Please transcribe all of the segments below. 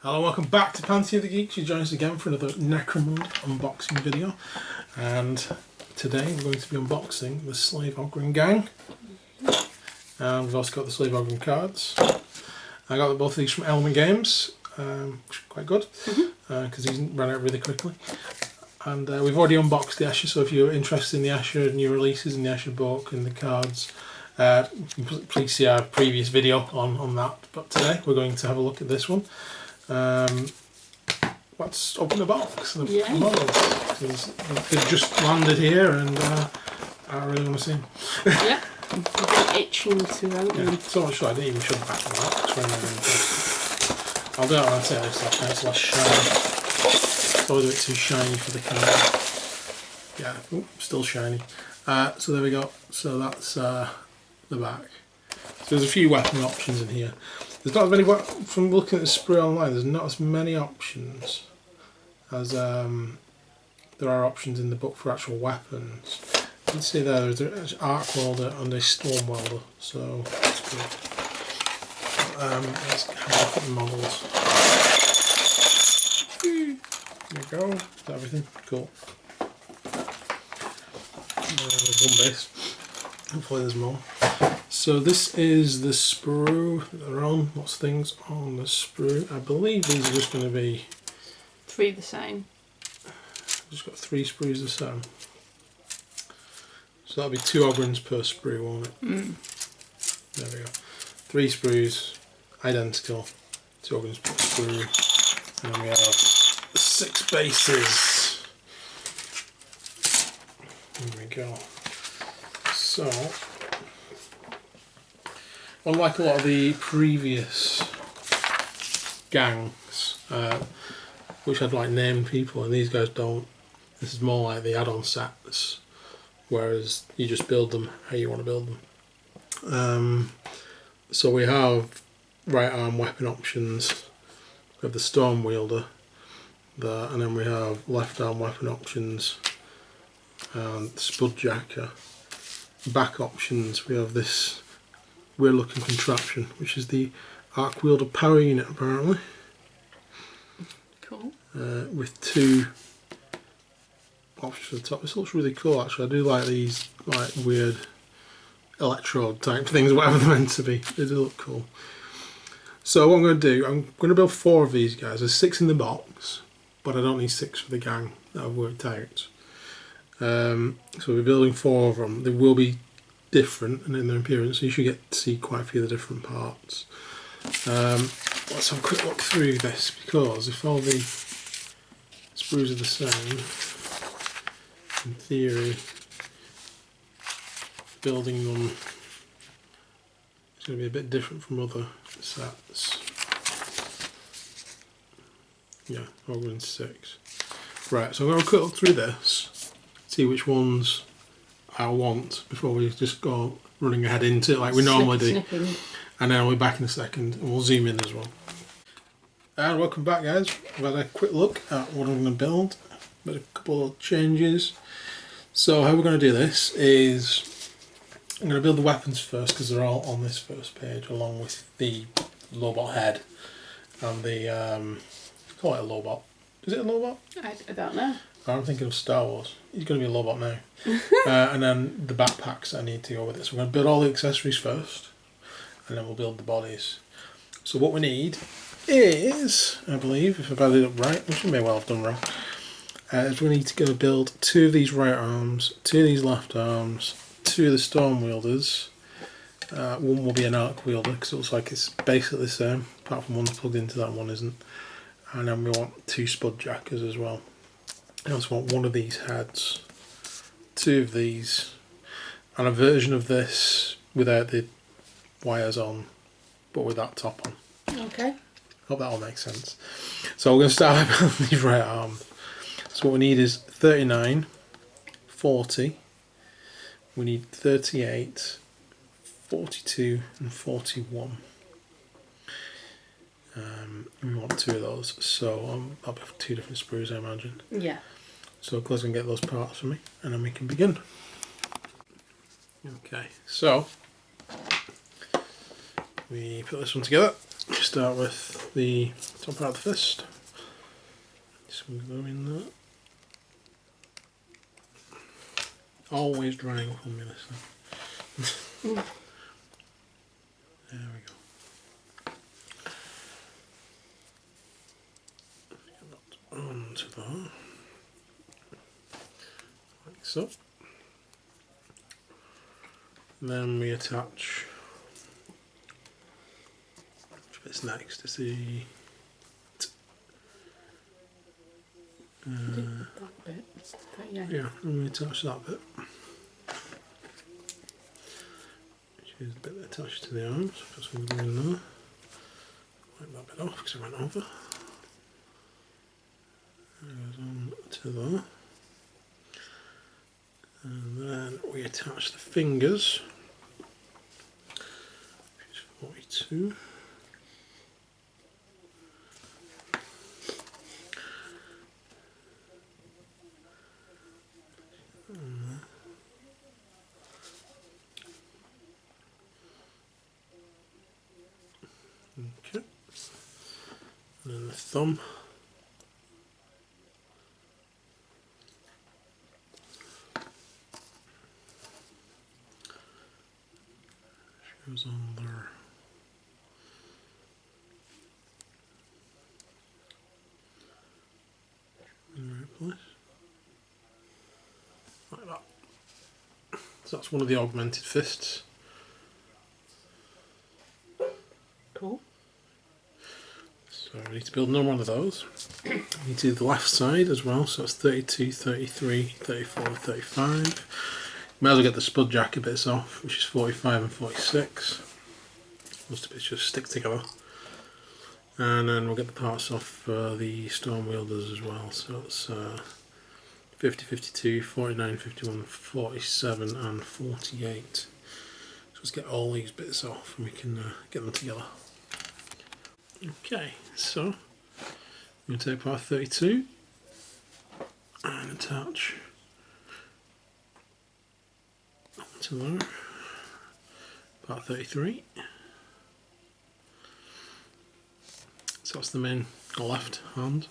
Hello, welcome back to Pantheon of the Geeks. You join us again for another necromunda unboxing video, and today we're going to be unboxing the Slave OGRYN gang, and we've also got the Slave OGRYN cards. I got both of these from Element Games, which are quite good because these ran out really quickly. And we've already unboxed the Asher, so if you're interested in the Asher new releases and the Asher book and the cards, please see our previous video on that. But today we're going to have a look at this one. Let's open the box of the models, because they've just landed here and I really want to see them. Yeah, I've been itching to open them. So much so I didn't even show the back of the box when I'll do that when I say this, it's less shiny. It's always a bit too shiny for the camera. Yeah, ooh, still shiny. So there we go, so that's the back. So there's a few weapon options in here. There's not as many, from looking at the sprue online, there's not as many options as there are options in the book for actual weapons. You can see there's an arc welder and a storm welder, so that's good. Let's have a look at the models. There we go, is that everything? Cool. There's one base, hopefully there's more. So this is the sprue that are on. Lots of things on the sprue. I believe these are just going to be 3 the same. I've just got 3 sprues the same. So that'll be 2 OGRYNs per sprue, won't it? There we go. 3 sprues, identical. 2 OGRYNs per sprue. And then we have 6 bases. There we go. So, unlike a lot of the previous gangs, which had like named people, and these guys don't, this is more like the add-on sets, whereas you just build them how you want to build them. So we have right arm weapon options, we have the storm wielder there, and then we have left arm weapon options and spudjacker. Back options, we have this weird looking contraption, which is the arc wielder power unit apparently. Cool. With 2 options for the top. This looks really cool actually. I do like these like weird electrode type things, whatever they're meant to be. They do look cool. So what I'm going to do, I'm going to build 4 of these guys. There's 6 in the box, but I don't need 6 for the gang that I've worked out. So we're building 4 of them. They will be different and in their appearance, so you should get to see quite a few of the different parts. Let's have a quick look through this, because if all the sprues are the same, in theory building them is going to be a bit different from other sets. Yeah, OGRYN 6. Right, so I'm going to quick look through this, see which ones I want before we just go running ahead into it like we normally do. And then we'll be back in a second and we'll zoom in as well. And welcome back guys. We've had a quick look at what I'm going to build, but a couple of changes. So how we're going to do this is I'm going to build the weapons first, because they're all on this first page, along with the Lobot head and the call it a Lobot. Is it a Lobot? I don't know. I'm thinking of Star Wars. He's going to be a Lobot now. And then the backpacks I need to go with it. So we're going to build all the accessories first, and then we'll build the bodies. So what we need is, I believe, if I've added it up right, which I may well have done wrong, is we need to go build 2 of these right arms, 2 of these left arms, 2 of the storm wielders. One will be an arc wielder, because it looks like it's basically the same, apart from one's plugged into that and one isn't. And then we want 2 spudjackers as well. I also want 1 of these heads, 2 of these, and a version of this without the wires on, but with that top on. Okay. Hope that all makes sense. So we're going to start by building these right arms. So what we need is 39, 40, we need 38, 42 and 41. We want 2 of those, so I'll have 2 different sprues I imagine. Yeah. So Claire's going to get those parts for me and then we can begin. Okay, so we put this one together. Start with the top part of the fist. Some glue in there. Always drying up on me this thing. There we go. Get that onto there. Like so. Then we attach which bit's next to see that bit. yeah, and we attach that bit. Which is the bit that attached to the arms. Put some glue in there. Wipe that bit off because it went over. That goes on to there. And then we attach the fingers, which is 42. Okay. And then the thumb. Goes on there. In the right place. Like that. So that's one of the augmented fists. Cool. So we need to build another one of those. We need to do the left side as well, so it's 32, 33, 34, 35. Might as well get the spud jacket bits off, which is 45 and 46. Most of it's just stick together. And then we'll get the parts off for the storm wielders as well. So it's 50, 52, 49, 51, 47 and 48. So let's get all these bits off and we can get them together. Okay, so I'm going to take part 32 and attach onto there, part 33. So that's the main left hand.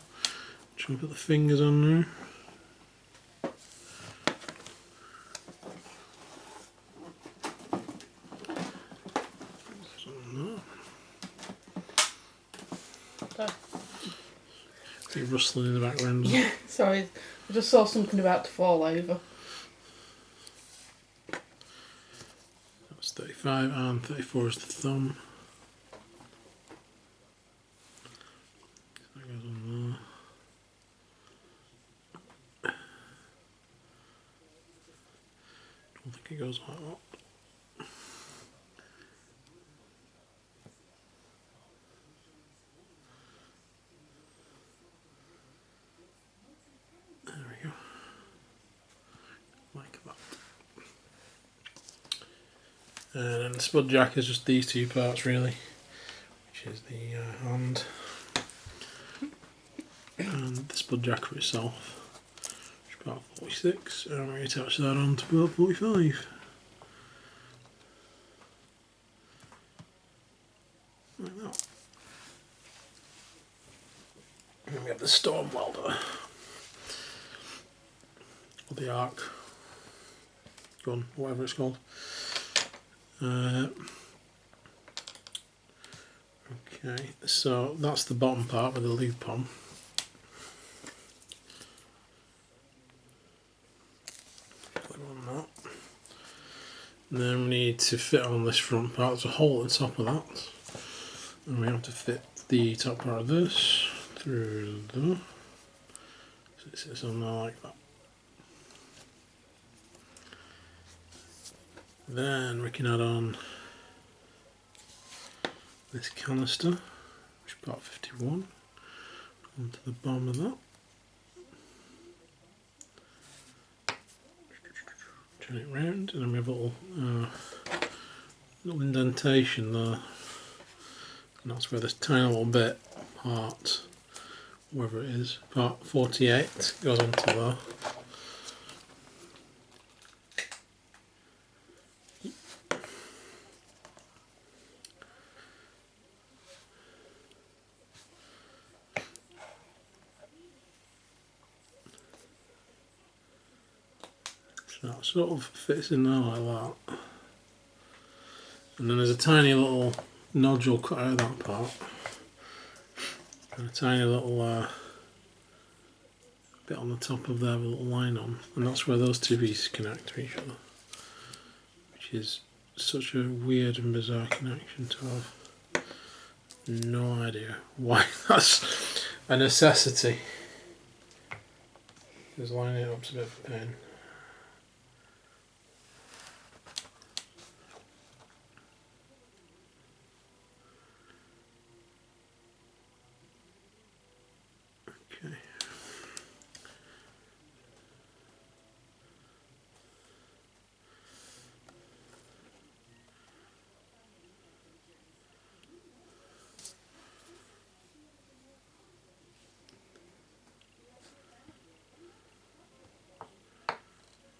Try and put the fingers on there. Keep rustling in the background. Yeah, sorry, I just saw something about to fall over. That's 35 and 34 is the thumb. So that goes on there. Don't think it goes like that. There we go. Like that. And then the spud jack is just these two parts really, which is the hand and the spud jack for itself, which is part 46, and we attach that on to part 45. Like that. And we have the storm welder, or the arc gun, whatever it's called. Okay, so that's the bottom part with the loop on. Glue on that. And then we need to fit on this front part. There's a hole at the top of that. And we have to fit the top part of this through there. So it sits on there like that. Then we can add on this canister, which is part 51, onto the bottom of that. Turn it round, and then we have a little indentation there, and that's where this tiny little bit, part, whatever it is, part 48, goes onto there. So that sort of fits in there like that. And then there's a tiny little nodule cut out of that part. And a tiny little bit on the top of there with a little line on. And that's where those two pieces connect to each other. Which is such a weird and bizarre connection to have. No idea why that's a necessity. Because lining it up's a bit of a pain. Okay.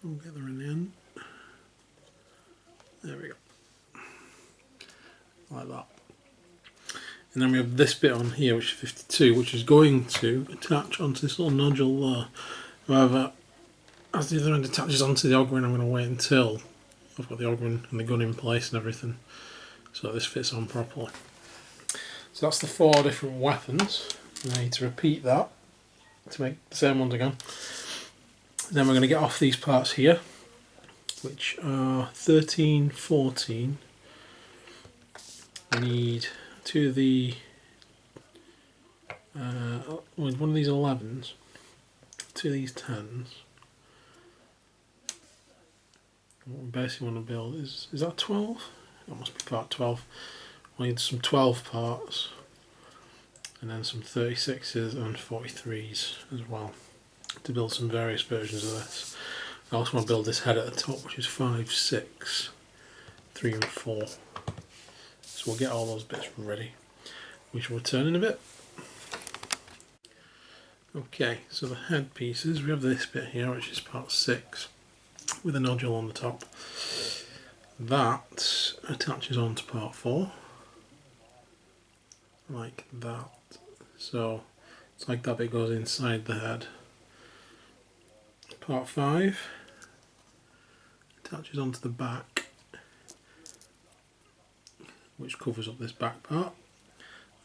We'll get there in the end. There we go. Like that. And then we have this bit on here, which is 52, which is going to attach onto this little nodule there. However, as the other end attaches onto the OGRYN, I'm going to wait until I've got the OGRYN and the gun in place and everything, so this fits on properly. So that's the 4 different weapons. I need to repeat that to make the same ones again. Then we're going to get off these parts here, which are 13, 14. I need 2 of the one of these 11s, 2 of these 10s. What we basically want to build is that 12? That must be part 12. I need some 12 parts, and then some 36s and 43s as well, to build some various versions of this. I also want to build this head at the top, which is 5, 6, 3 and 4. So we'll get all those bits ready. We shall return in a bit. Okay, so the head pieces, we have this bit here, which is part 6, with a nodule on the top. That attaches onto part 4, like that. So it's like that bit goes inside the head. Part 5 attaches onto the back, which covers up this back part.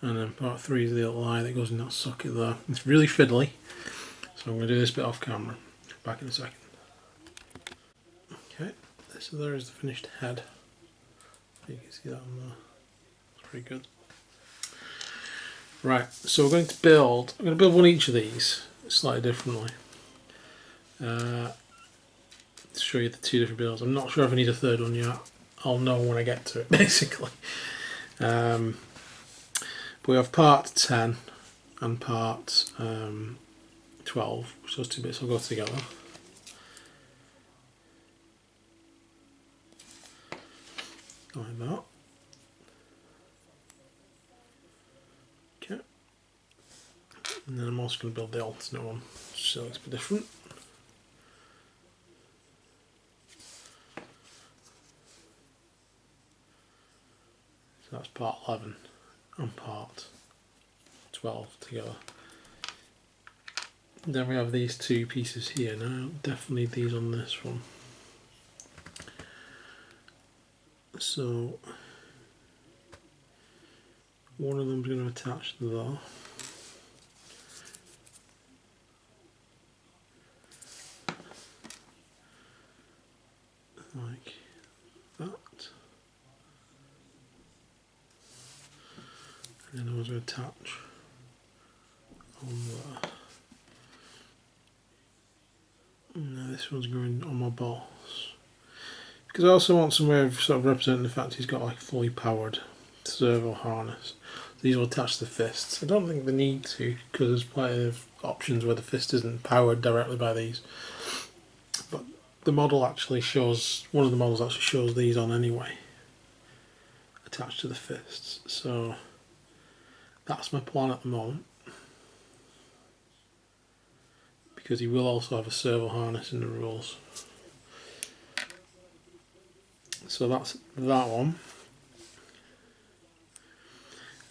And then part 3 is the little eye that goes in that socket there. It's really fiddly, so I'm going to do this bit off camera. Back in a second. Okay, so there is the finished head. You can see that on there. It's pretty good. Right, so I'm going to build one each of these slightly differently. To show you the 2 different builds. I'm not sure if I need a third one yet. I'll know when I get to it, basically. But we have part 10 and part 12, which those 2 bits will go together. Like that. Okay. And then I'm also going to build the alternate one, which looks a bit different. So that's part 11 and part 12 together. And then we have these 2 pieces here. Now, definitely these on this one. So one of them is going to attach to there. Like that. And then I was going to attach on there. And now this one's going on my boss. Because I also want some way of sort of representing the fact he's got like a fully powered servo harness. These will attach to the fists. I don't think they need to, because there's plenty of options where the fist isn't powered directly by these. But the model actually shows, one of the models actually shows these on anyway, attached to the fists. So that's my plan at the moment. Because he will also have a servo harness in the rules. So that's that one.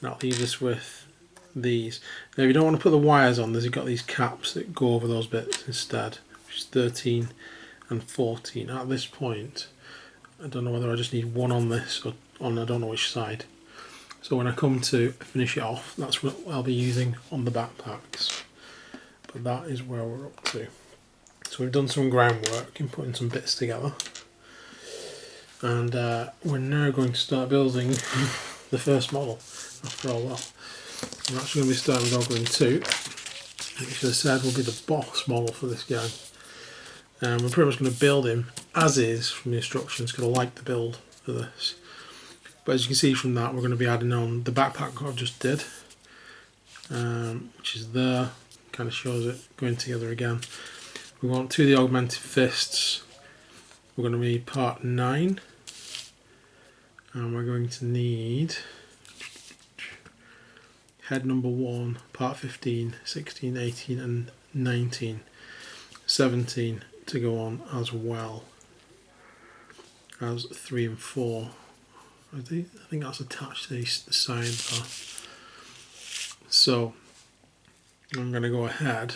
And I'll leave this with these. Now if you don't want to put the wires on, you've got these caps that go over those bits instead, which is 13 and 14. At this point, I don't know whether I just need one on this or on I don't know which side. So when I come to finish it off, that's what I'll be using on the backpacks. But that is where we're up to. So we've done some groundwork in putting some bits together. And we're now going to start building the first model after all that. We're actually going to be starting with OGRYN 2, which as I said will be the boss model for this guy. We're pretty much going to build him as is from the instructions, because I like the build for this. But as you can see from that, we're going to be adding on the backpack I just did, which is there, kind of shows it going together again. We want 2 of the augmented fists. We're going to be part 9, and we're going to need head number 1, part 15, 16, 18 and 19, 17 to go on as well as 3 and 4. I think that's attached to the side there. So I'm going to go ahead.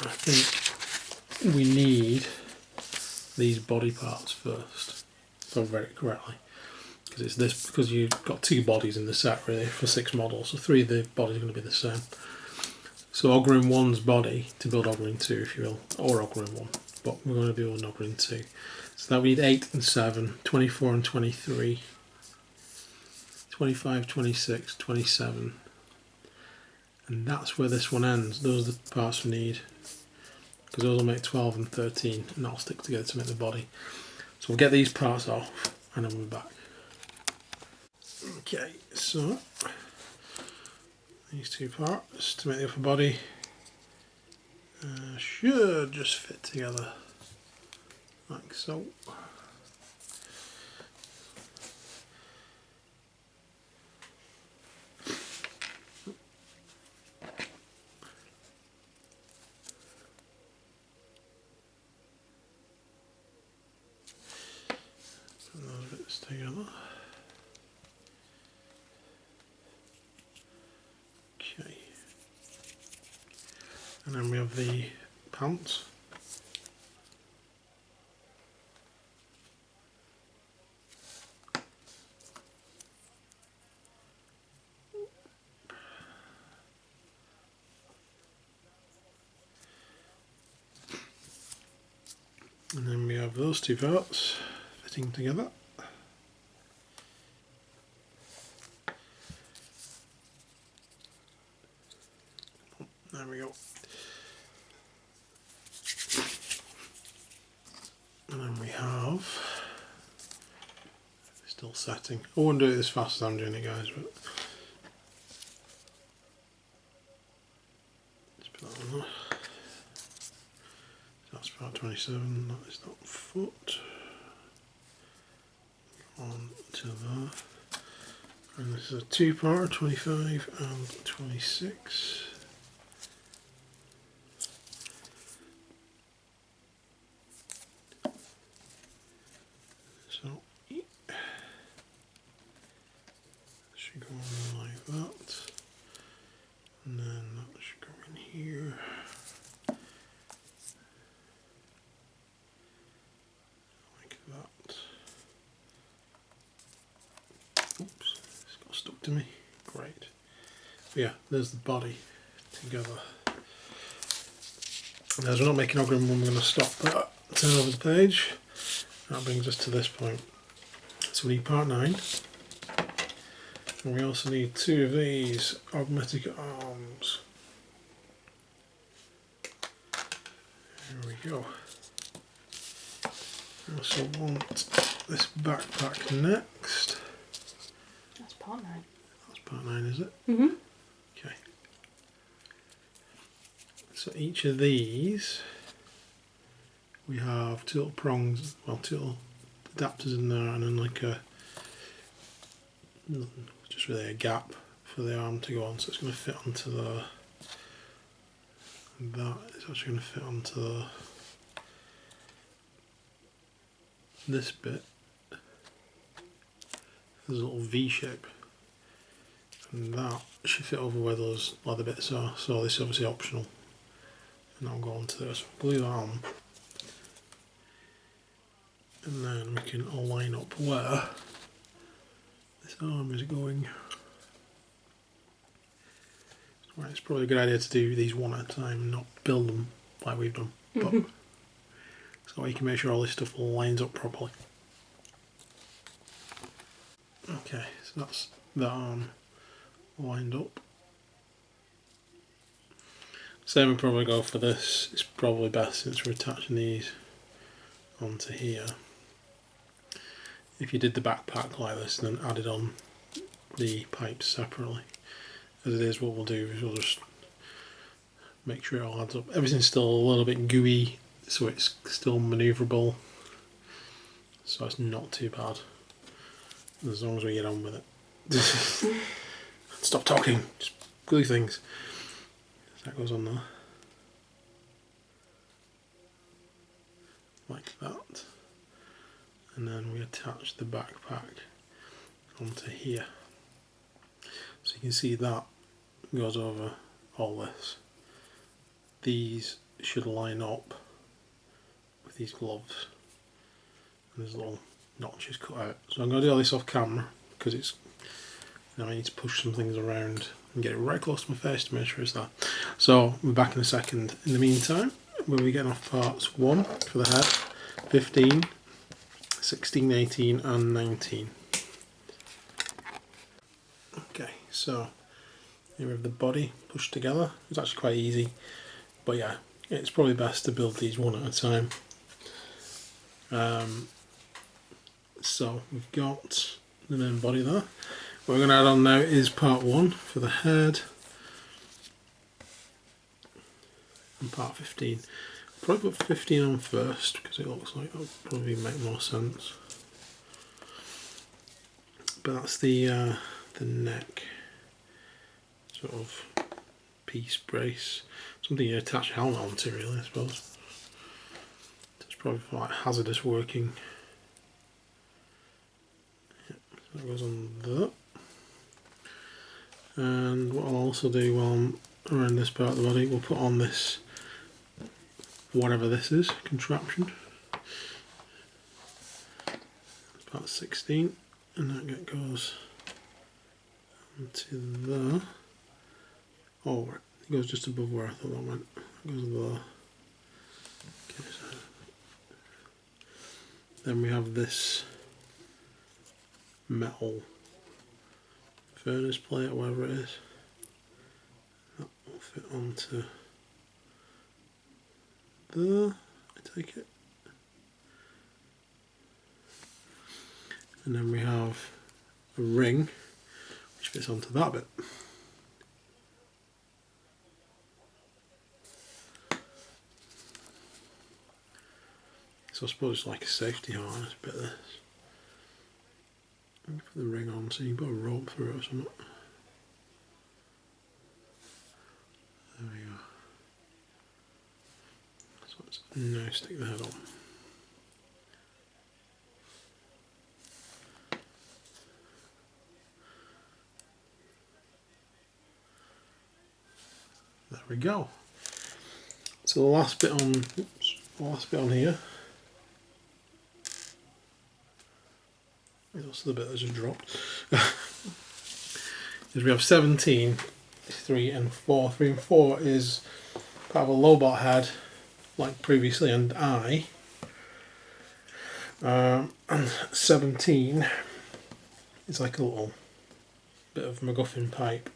I think we need these body parts first, if I read it correctly, because it's this, because you've got 2 bodies in the set really for 6 models, so 3 of the bodies are going to be the same. So OGRYN 1's body to build OGRYN 2, if you will, or OGRYN 1, but we're going to build OGRYN 2. So that we need 8 and 7, 24 and 23, 25, 26, 27, and that's where this one ends. Those are the parts we need, because those will make 12 and 13, and that'll stick together to make the body. So we'll get these parts off, and then we'll be back. Okay, so these 2 parts to make the upper body should just fit together like so. Put those bits together. Okay. And then we have the pants. And then we have those 2 parts fitting together. There we go. And then we have, still setting. I won't do it as fast as I'm doing it, guys, but let's put that on there. That's part 27, that is not foot. On to there. And this is a 2-part, 25 and 26. So should go on like that, and then that should go in here. Like that. Oops, it's got stuck to me. Great. But yeah, there's the body together. And as we're not making OGRYN 1, we're going to stop that. Turn over the page. That brings us to this point. So we need part 9. And we also need 2 of these augmetic arms. There we go. I also want this backpack next. That's part 9. That's part 9, is it? Mm-hmm. Okay. So each of these, we have 2 little prongs, well 2 little adapters in there, and then like a, just really a gap for the arm to go on, so it's going to fit onto the, that is actually going to fit onto the, this bit. There's a little V shape, and that should fit over where those leather bits are, so this is obviously optional. and I'll go on to this. Glue that on. And then we can align up where this arm is going. Right, it's probably a good idea to do these one at a time, not build them like we've done. But so you can make sure all this stuff lines up properly. Okay, so that's that arm lined up. Same would probably go for this. It's probably best since we're attaching these onto here. If you did the backpack like this and then added on the pipes separately. As it is, what we'll do is we'll just make sure it all adds up. Everything's still a little bit gooey, so it's still manoeuvrable. So it's not too bad. As long as we get on with it. Stop talking, just glue things. That goes on there. Like that. And then we attach the backpack onto here. So you can see that goes over all this. These should line up with these gloves. And there's little notches cut out. So I'm going to do all this off camera because it's, you know, I need to push some things around and get it right close to my face to make sure it's there. So we're back in a second. In the meantime, we'll be getting off parts 1 for the head, 15, 16, 18 and 19. Okay, so here we have the body pushed together. It's actually quite easy, but yeah, it's probably best to build these one at a time. So we've got the main body there. What we're going to add on now is part 1 for the head and part 15. Probably put 15 on first because it looks like that would probably make more sense. But that's the neck sort of piece brace, something you attach a helmet onto really, I suppose. It's probably for like hazardous working. Yep, so that goes on there. And what I'll also do while I'm around this part of the body, we'll put on this, whatever this is, contraption. It's about 16, and that goes onto there. Oh, it goes just above where I thought that went. It goes there. Okay, so then we have this metal furnace plate or whatever it is. That will fit onto there, I take it. And then we have a ring which fits onto that bit. So I suppose it's like a safety harness bit of this. Let me put the ring on so you can put a rope through it or something. There we go. So let's now stick the head on. There we go. So the last bit on here. That's the bit that just dropped. Is we have 17, 3 and 4. 3 and 4 is part of a lowbot head like previously and eye. And 17 is like a little bit of MacGuffin pipe.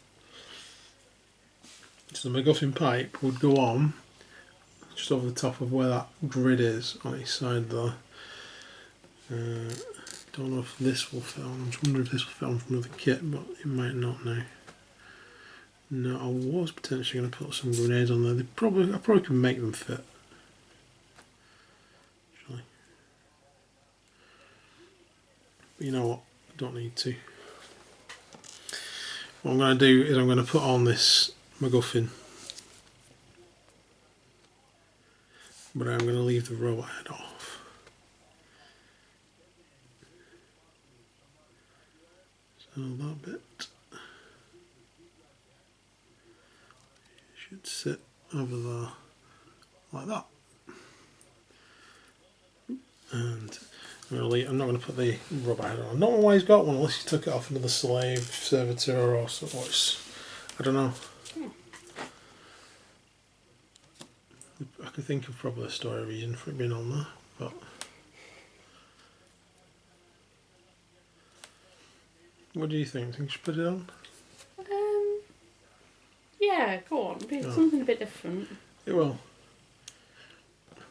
So the MacGuffin pipe would go on just over the top of where that grid is on each side there. Don't know if this will fit on. I'm just wondering if this will fit on from another kit, but it might not now. No, I was potentially going to put some grenades on there. I probably can make them fit. Actually. But you know what? I don't need to. What I'm going to do is I'm going to put on this MacGuffin. But I'm going to leave the robot head off. So that bit should sit over there like that. And I'm not going to put the rubber head on. I don't know why he's got one unless he took it off another slave servitor or something. I don't know. I can think of probably a story reason for it being on there, but what do you think? Think you should put it on? Yeah, go on. Something a bit different. It will.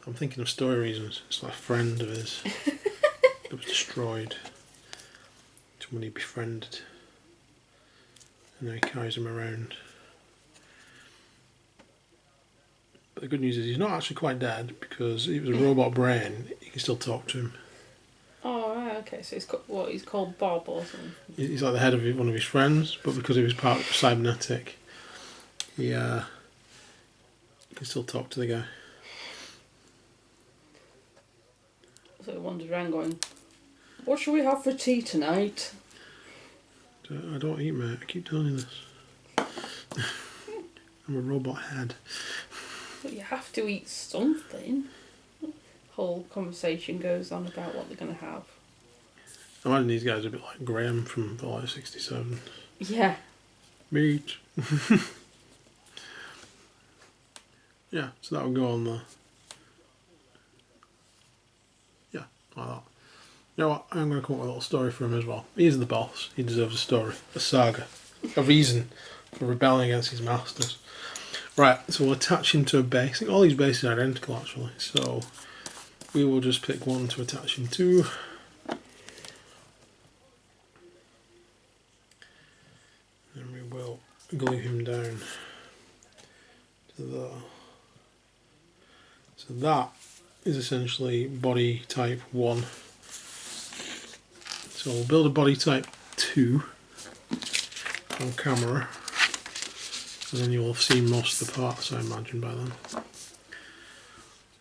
I'm thinking of story reasons. It's like a friend of his that was destroyed. Someone he befriended. And now he carries him around. But the good news is he's not actually quite dead because it was a robot brain. You can still talk to him. Oh, right, okay. So he's called Bob or something? He's like the head of one of his friends, but because he was part of cybernetic, he can still talk to the guy. So he wandered around going, "What shall we have for tea tonight?" I don't eat, mate. I keep telling you this. I'm a robot head. But you have to eat something. Whole conversation goes on about what they're going to have. I imagine these guys are a bit like Graham from Fallout 67. Yeah. Meat. Yeah, so that would go on there. Yeah, like that. You know what? I'm going to come up with a little story for him as well. He's the boss. He deserves a story. A saga. A reason for rebelling against his masters. Right, so we'll attach him to a base. I think all these bases are identical actually. So we will just pick one to attach him to. And we will glue him down to there. So that is essentially body type 1. So we'll build a body type 2 on camera. And then you will have seen most of the parts, I imagine, by then.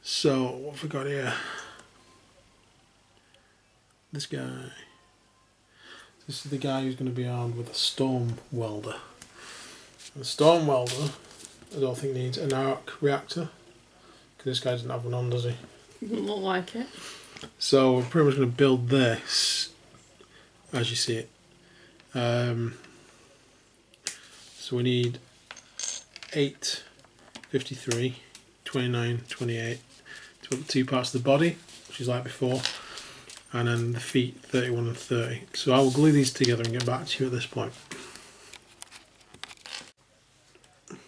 So, what have we got here? This guy. This is the guy who's going to be armed with a storm welder. And the storm welder, I don't think needs an arc reactor. Because this guy doesn't have one on, does he? Doesn't look like it. So, we're pretty much going to build this as you see it. So we need 8, 53, 29, 28 to put the 2 parts of the body, which is like before, and then the feet 31 and 30. So I will glue these together and get back to you at this point.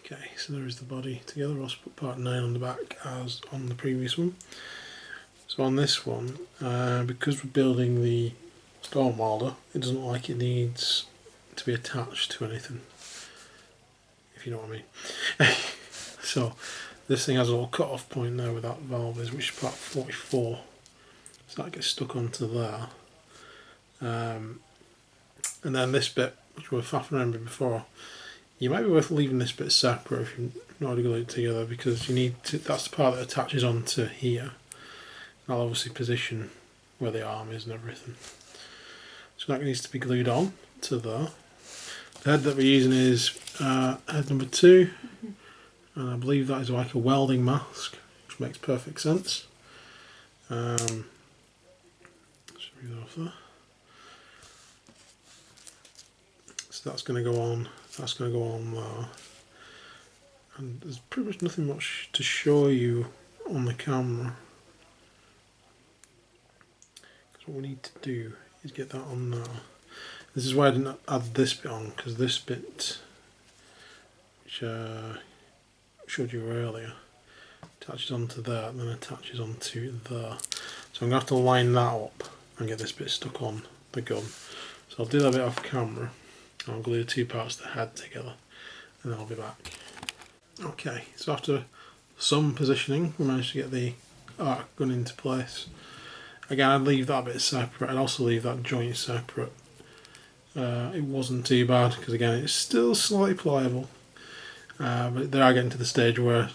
Okay, so there is the body together. I'll just put part 9 on the back as on the previous one. So on this one, because we're building the storm welder, it doesn't look like it needs to be attached to anything, if you know what I mean. So this thing has a little cut off point there where that valve is, which is part 44. So that gets stuck onto there. And then this bit, which we were faffing around with before, you might be worth leaving this bit separate if you've not already glued it together, because you need to, that's the part that attaches onto here. And I'll obviously position where the arm is and everything. So that needs to be glued on to there. The head that we're using is head number 2, and I believe that is like a welding mask, which makes perfect sense. Let's remove that off there. So that's going to go on. That's going to go on there. And there's pretty much nothing much to show you on the camera. Because what we need to do is get that on there. This is why I didn't add this bit on, because this bit, which I showed you earlier, attaches onto there and then attaches onto there. So I'm going to have to line that up and get this bit stuck on the gun. So I'll do that bit off camera. I'll glue the 2 parts of the head together and then I'll be back. Okay, so after some positioning, we managed to get the arc gun into place. Again, I'd leave that bit separate. I'd also leave that joint separate. It wasn't too bad because again it's still slightly pliable, but they are getting to the stage where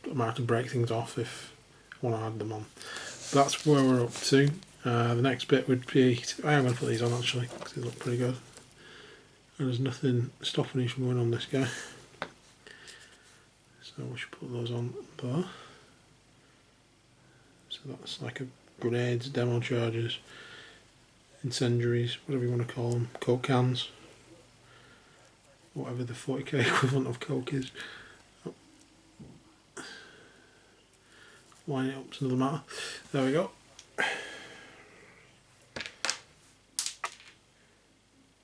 I might have to break things off if I want to add them on. That's where we're up to. The next bit would be, I am going to put these on actually because they look pretty good, and there's nothing stopping you from going on this guy, so we should put those on there. So that's like a grenades, demo charges, incendiaries, whatever you want to call them, coke cans, whatever the 40k equivalent of coke is. Line it up to another matter. There we go.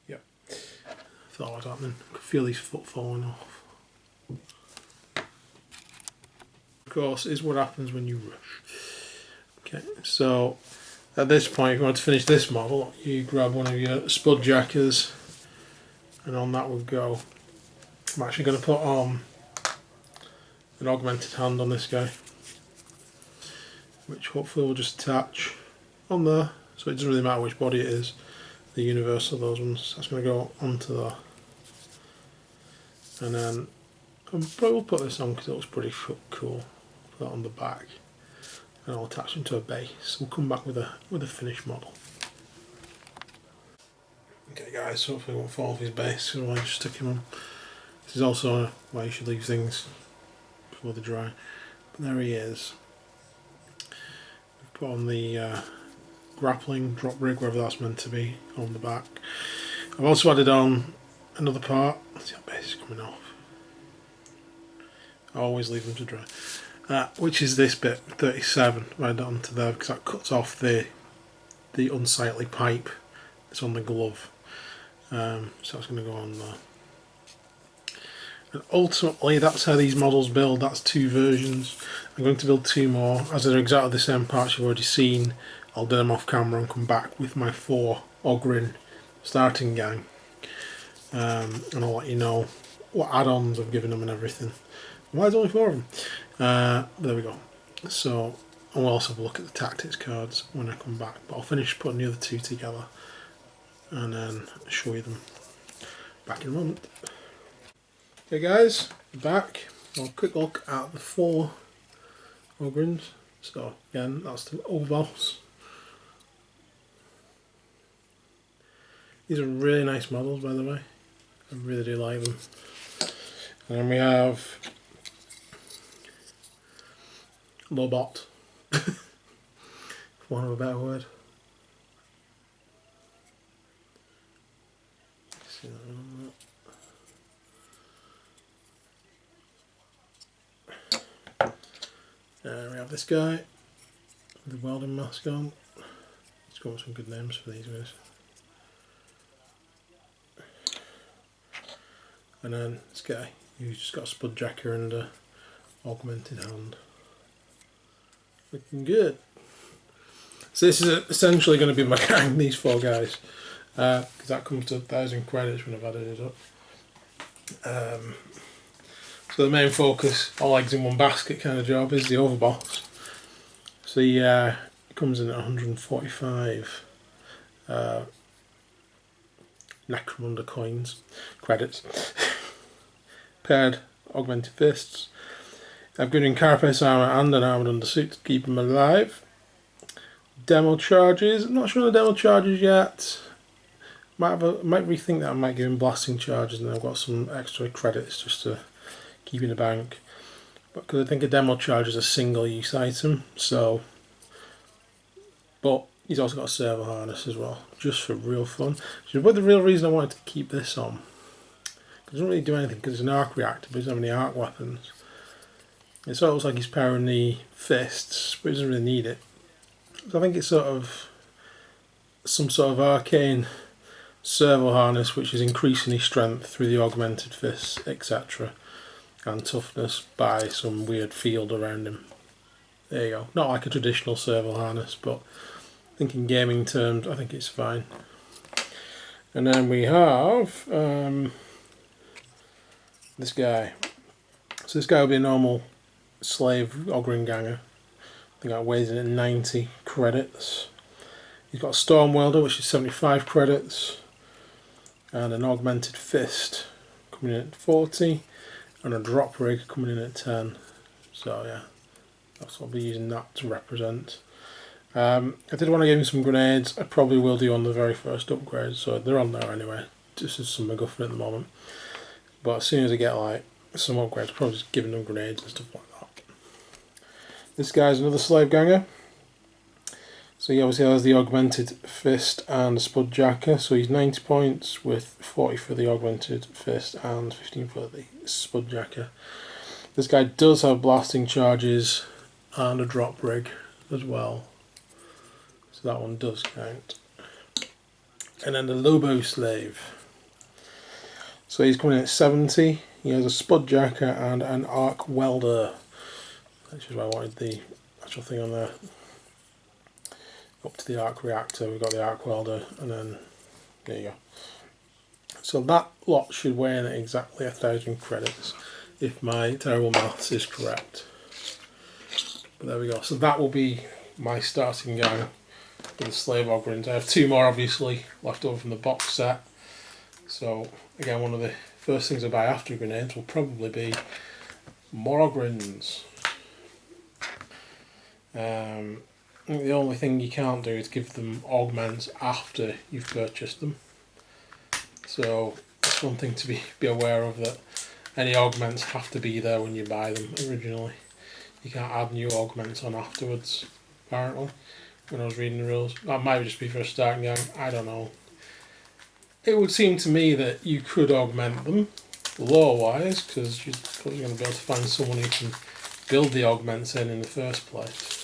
Yep. Thought that was happening. I could feel his foot falling off. Of course, is what happens when you rush. Okay, so at this point, if you want to finish this model, you grab one of your spud jackers, and on that will go. I'm actually going to put on an augmented hand on this guy, which hopefully will just attach on there, so it doesn't really matter which body it is, the universal, those ones. That's going to go onto there. And then I probably will put this on because it looks pretty cool. Put that on the back, and I'll attach them to a base. We'll come back with a finished model. Okay guys, so hopefully it won't fall off his base, so I just stick him on. This is also why you should leave things before they dry. But there he is. We've put on the grappling drop rig, wherever that's meant to be, on the back. I've also added on another part. Let's see how base is coming off. I always leave them to dry. Which is this bit, 37, right onto there, because that cuts off the unsightly pipe that's on the glove. So that's going to go on there. And ultimately, that's how these models build. That's 2 versions. I'm going to build 2 more, as they're exactly the same parts you've already seen. I'll do them off camera and come back with my 4 OGRYN starting gang. And I'll let you know what add-ons I've given them and everything. Why is only 4 of them? There we go. So I'll also have a look at the tactics cards when I come back. But I'll finish putting the other 2 together and then show you them back in a moment. Okay guys, back. A quick look at the 4 OGRYNs. So again, that's the OGRYN. These are really nice models, by the way. I really do like them. And then we have Lobot, for want of a better word. See that one? We have this guy with the welding mask on. Let's go with some good names for these guys. And then this guy who's just got a spud jacker and a augmented hand. Looking good. So this is essentially going to be my gang, these 4 guys. Because that comes to 1,000 credits when I've added it up. So the main focus, all eggs in one basket kind of job, is the overboss. So it comes in at 145 necromunda credits. Paired augmented fists. I've got in carapace armour and an armoured undersuit to keep him alive. Demo charges. I'm not sure on the demo charges yet. Might rethink that. I might give him blasting charges, and then I've got some extra credits just to keep in the bank. But because I think a demo charge is a single use item, so. But he's also got a servo harness as well, just for real fun. So but the real reason I wanted to keep this on, it doesn't really do anything because it's an arc reactor, but it doesn't have any arc weapons. It sort of looks like he's powering the fists, but he doesn't really need it. So I think it's sort of some sort of arcane servo harness which is increasing his strength through the augmented fists, etc. and toughness by some weird field around him. There you go. Not like a traditional servo harness, but I think in gaming terms I think it's fine. And then we have this guy. So this guy will be a normal slave OGRYN ganger. I think that weighs in at 90 credits. He's got a storm welder which is 75 credits, and an augmented fist coming in at 40, and a drop rig coming in at 10. So yeah, that's what I'll be using that to represent. I did want to give him some grenades. I probably will do on the very first upgrade, so they're on there anyway. Just as some MacGuffin at the moment. But as soon as I get like some upgrades, I'll probably just giving them grenades and stuff like that. This guy's another slave ganger. So he obviously has the augmented fist and the spudjacker, so he's 90 points with 40 for the augmented fist and 15 for the spudjacker. This guy does have blasting charges and a drop rig as well, so that one does count. And then the Lobo Slave. So he's coming in at 70. He has a spudjacker and an arc welder, which is why I wanted the actual thing on there. Up to the arc reactor, we've got the arc welder, and then there you go. So that lot should weigh in at exactly 1,000 credits, if my terrible maths is correct. But there we go. So that will be my starting gang with the slave OGRYNs. I have 2 more obviously left over from the box set. So again, one of the first things I buy after grenades will probably be more OGRYNs. I think the only thing you can't do is give them augments after you've purchased them. So that's one thing to be aware of, that any augments have to be there when you buy them originally. You can't add new augments on afterwards, apparently, when I was reading the rules. That might just be for a starting gang, I don't know. It would seem to me that you could augment them, lore-wise, because you're probably going to be able to find someone who can build the augments in the first place.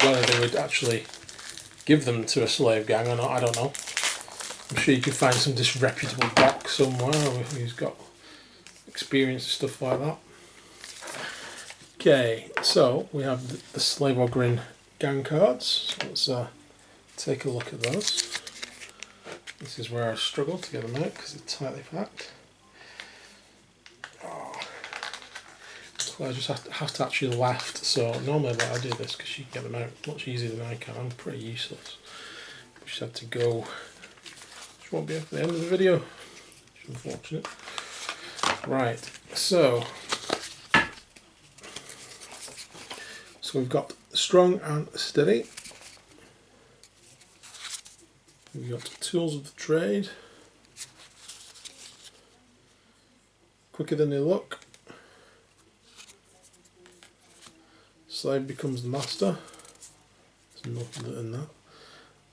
Whether they would actually give them to a slave gang or not, I don't know. I'm sure you could find some disreputable box somewhere who's got experience and stuff like that. Okay, so we have the slave OGRYN gang cards. So let's take a look at those. This is where I struggle to get them out because they're tightly packed. I just have to actually left, so normally I do this because you can get them out much easier than I can. I'm pretty useless. Just had to go, which won't be at the end of the video, which is unfortunate. Right, so we've got strong and steady. We've got tools of the trade, quicker than they look. Slave becomes the master. There's nothing in that.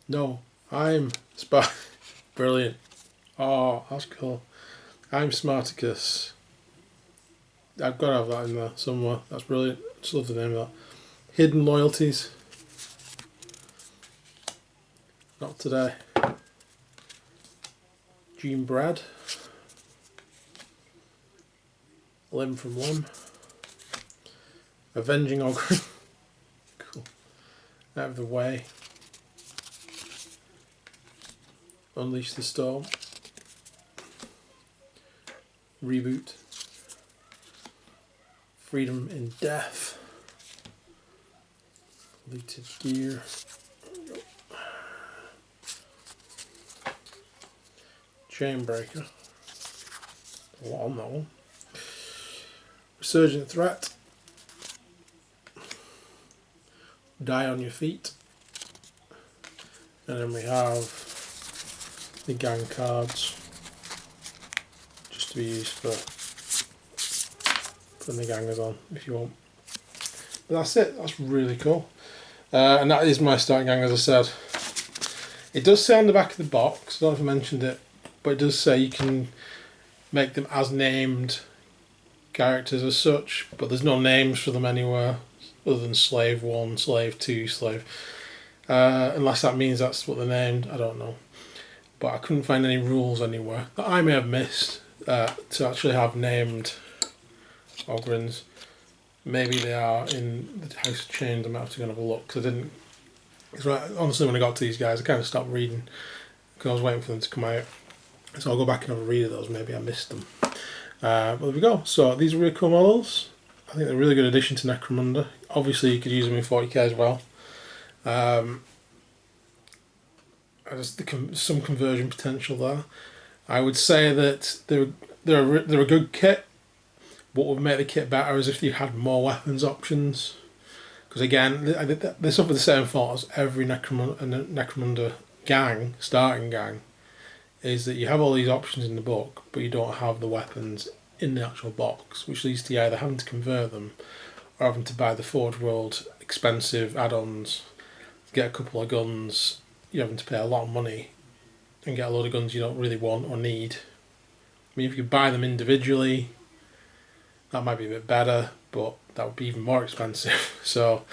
No, I'm brilliant. Oh, that's cool. I'm Smarticus. I've got to have that in there somewhere. That's brilliant. Just love the name of that. Hidden loyalties. Not today. Gene Brad. Limb from Limb. Avenging Ogre. Cool. Out of the way. Unleash the Storm. Reboot. Freedom in Death. Looted Gear. Chainbreaker. A lot on that one. Resurgent Threat. Die on Your Feet. And then we have the gang cards, just to be used for putting the gangers on if you want. But that's it, that's really cool. And that is my starting gang, as I said. It does say on the back of the box, I don't know if I mentioned it, but it does say you can make them as named characters as such, but there's no names for them anywhere other than Slave 1, Slave 2, Slave. Unless that means that's what they're named, I don't know. But I couldn't find any rules anywhere that I may have missed to actually have named OGRYNs. Maybe they are in the House of Chains. I might have to go and have a look, because I didn't. Because honestly, when I got to these guys, I kind of stopped reading because I was waiting for them to come out. So I'll go back and have a read of those. Maybe I missed them. But there we go. So these are really cool models. I think they're a really good addition to Necromunda. Obviously, you could use them in 40k as well. Some conversion potential there. I would say that they're a good kit. What would make the kit better is if you had more weapons options. Because again, they suffer the same fault as every Necromunda gang, starting gang, is that you have all these options in the book, but you don't have the weapons in the actual box, which leads to you either having to convert them or having to buy the Forge World expensive add-ons. To get a couple of guns, you're having to pay a lot of money and get a load of guns you don't really want or need. I mean, if you buy them individually, that might be a bit better, but that would be even more expensive. So,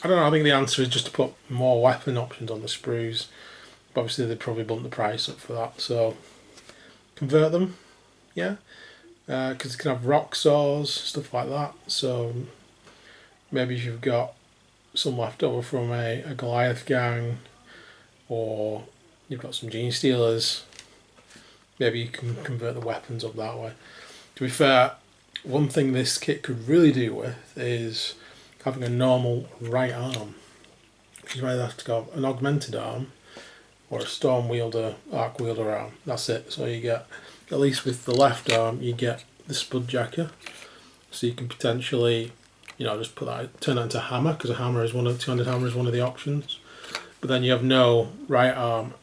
I don't know, I think the answer is just to put more weapon options on the sprues. But obviously they'd probably bump the price up for that, so convert them, yeah. Because you can have rock saws, stuff like that. So maybe if you've got some left over from a Goliath gang, or you've got some gene stealers, maybe you can convert the weapons up that way. To be fair, one thing this kit could really do with is having a normal right arm. You might have to go an augmented arm or a storm wielder, arc wielder arm. That's it. So you get, at least with the left arm, you get the spudjacker. So you can potentially, you know, just put that, turn that into a hammer, because a hammer is two-handed hammer is one of the options. But then you have no right arm.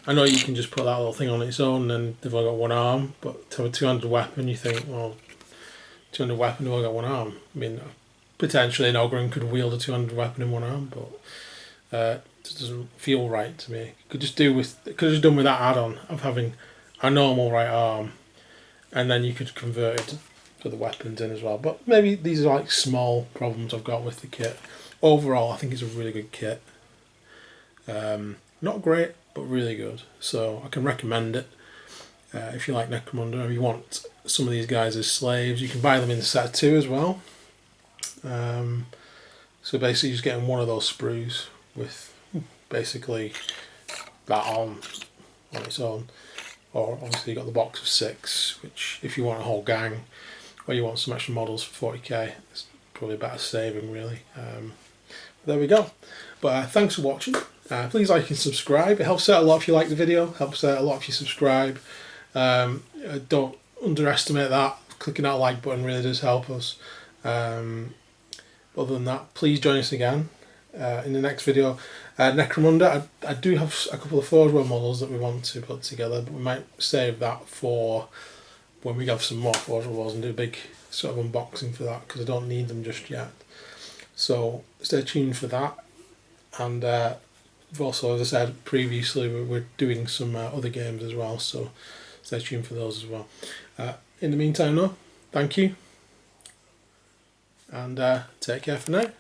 I know you can just put that little thing on its own and they've all got one arm, but to have a two-handed weapon, you think, well, two-handed weapon, they've all got one arm. I mean, potentially an OGRYN could wield a two-handed weapon in one arm, but it doesn't feel right to me. Could just done with that add-on of having a normal right arm, and then you could convert it to the weapons in as well. But maybe these are like small problems I've got with the kit. Overall, I think it's a really good kit. Not great, but really good. So I can recommend it. If you like necromunda, or you want some of these guys as slaves, you can buy them in set 2 as well. So basically just getting one of those sprues with basically that on its own. Or obviously you've got the box of 6, which if you want a whole gang, or you want some extra models for 40k, it's probably a better saving really. There we go. But thanks for watching. Please like and subscribe. It helps out a lot if you like the video. Helps out a lot if you subscribe. Don't underestimate that. Clicking that like button really does help us. Other than that, please join us again in the next video. Necromunda, I do have a couple of Forge World models that we want to put together, but we might save that for when we have some more Forge Worlds and do a big sort of unboxing for that, because I don't need them just yet. So stay tuned for that. And also, as I said previously, we're doing some other games as well, so stay tuned for those as well. In the meantime, though, thank you, and take care for now.